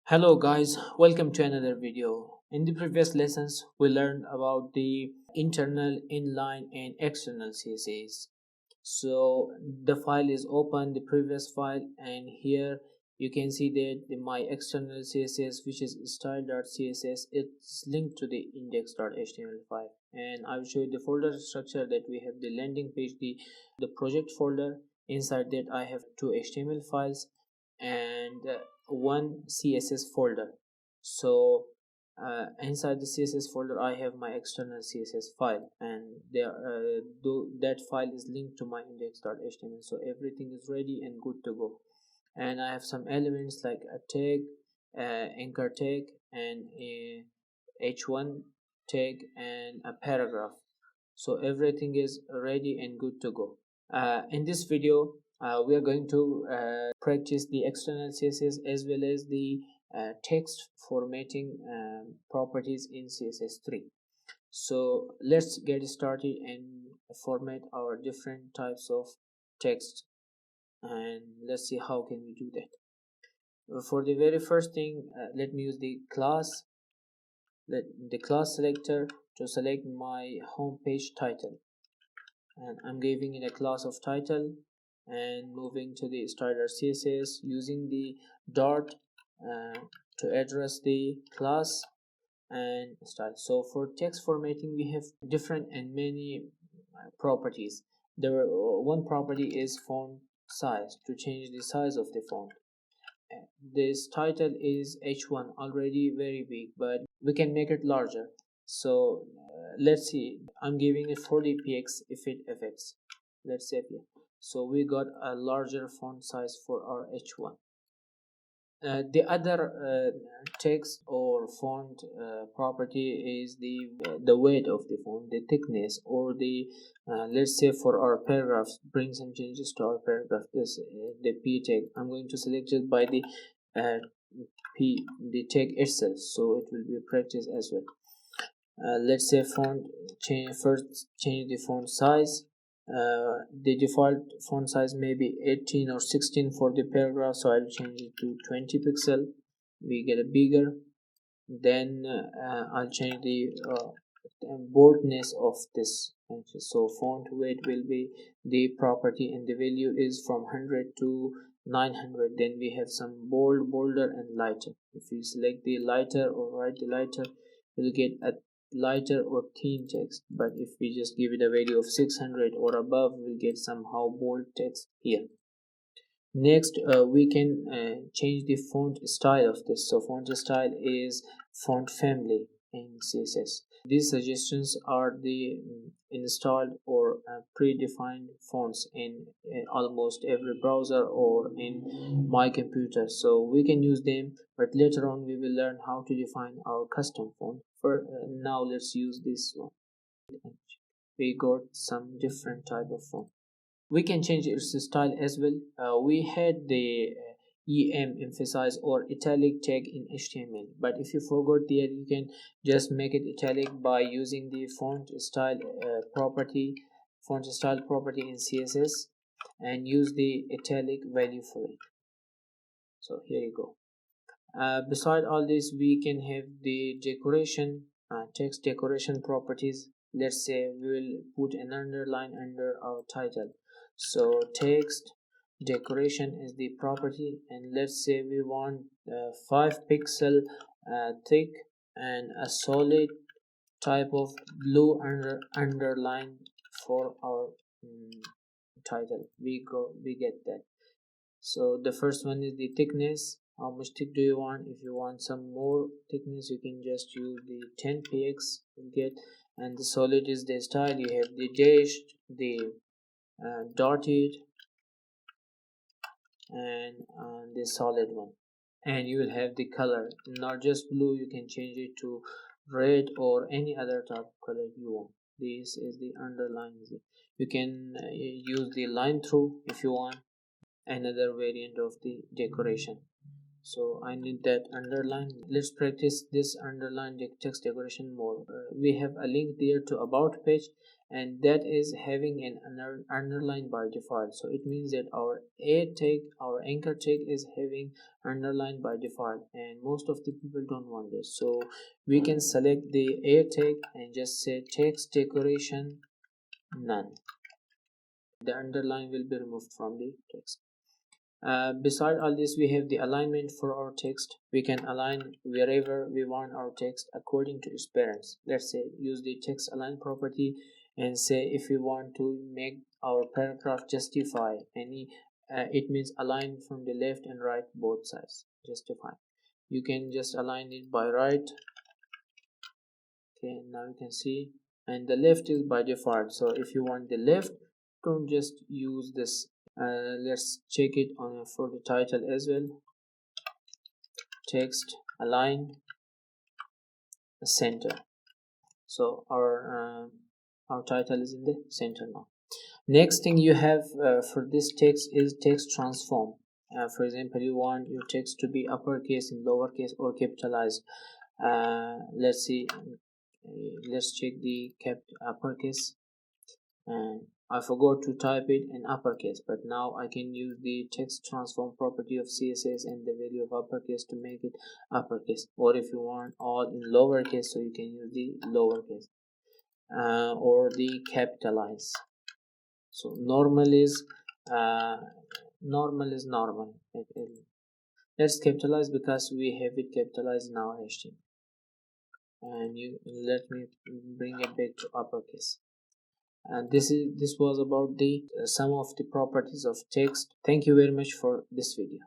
Hello guys, welcome to another video. In the previous lessons, we learned about the internal, inline and external CSS. So the file is open, the previous file, and here you can see that my external CSS, which is style.css, it's linked to the index.html file. And I will show you the folder structure that we have the landing page, the project folder. Inside that I have two HTML files and one CSS folder. So inside the CSS folder I have my external CSS file, and that file is linked to my index.html, so everything is ready and good to go. And I have some elements like a tag, anchor tag, and a h1 tag, and a paragraph. So everything is ready and good to go. In this video we are going to practice the external CSS as well as the text formatting properties in CSS3. So let's get started and format our different types of text, and let's see how can we do that. For the very first thing, let me use the class selector to select my home page title, and I'm giving it a class of title and moving to the style.css using the dot to address the class and style. So for text formatting we have different and many properties. One property is font size, to change the size of the font. This title is h1, already very big, but we can make it larger. So let's see, I'm giving it 40px if it affects. Let's save it. So we got a larger font size for our h1. The other text or font property is the weight of the font, the thickness, or the let's say for our paragraphs, bring some changes to our paragraph. This the p tag, I'm going to select it by the the tag itself, so it will be practice as well. Let's say font change, first change the font size. The default font size may be 18 or 16 for the paragraph, so I'll change it to 20 pixel. We get a bigger. Then I'll change the boldness of this. So font weight will be the property, and the value is from 100 to 900. Then we have some bold, bolder, and lighter. If we select the lighter or write the lighter, we'll get a lighter or thin text. But if we just give it a value of 600 or above, we'll get somehow bold text here. Next we can change the font style of this. So font style is font family in CSS. These suggestions are the installed or predefined fonts in almost every browser or in my computer, so we can use them, but later on we will learn how to define our custom font. For now, let's use this one. We got some different type of font. We can change its style as well. We had the em emphasize or italic tag in HTML, but if you forgot there, you can just make it italic by using the font style property in CSS, and use the italic value for it. So here you go. Beside all this, we can have the decoration, text decoration properties. Let's say we will put an underline under our title. So text decoration is the property, and let's say we want 5 pixel thick and a solid type of blue underline for our title. We get that. So the first one is the thickness. How much thick do you want? If you want some more thickness, you can just use the 10px you get. And the solid is the style. You have the dashed, the dotted, and the solid one. And you will have the color, not just blue, you can change it to red or any other type of color you want. This is the underline. You can use the line through if you want, another variant of the decoration. so I need that underline. Let's practice this underline text decoration more. We have a link there to about page, and that is having an underline by default. So it means that our our anchor tag is having underline by default, and most of the people don't want this. So we can select the a tag and just say text decoration none. The underline will be removed from the text. Beside all this, we have the alignment for our text. We can align wherever we want our text according to its parents. Let's say use the text align property and say if we want to make our paragraph justify any, it means align from the left and right both sides. Justify. You can just align it by right. Okay, now you can see, and the left is by default. So if you want the left, don't just use this. Let's check it on for the title as well. Text align center. So our title is in the center now. Next thing you have for this text is text transform. For example, you want your text to be uppercase, in lowercase, or capitalized. Let's see. Let's check the uppercase, and I forgot to type it in uppercase, but now I can use the text transform property of CSS and the value of uppercase to make it uppercase. Or if you want all in lowercase, so you can use the lowercase or the capitalize. So normal is normal. Let's capitalize because we have it capitalized in our HTML. And you let me bring it back to uppercase. And this was about the some of the properties of text. Thank you very much for this video.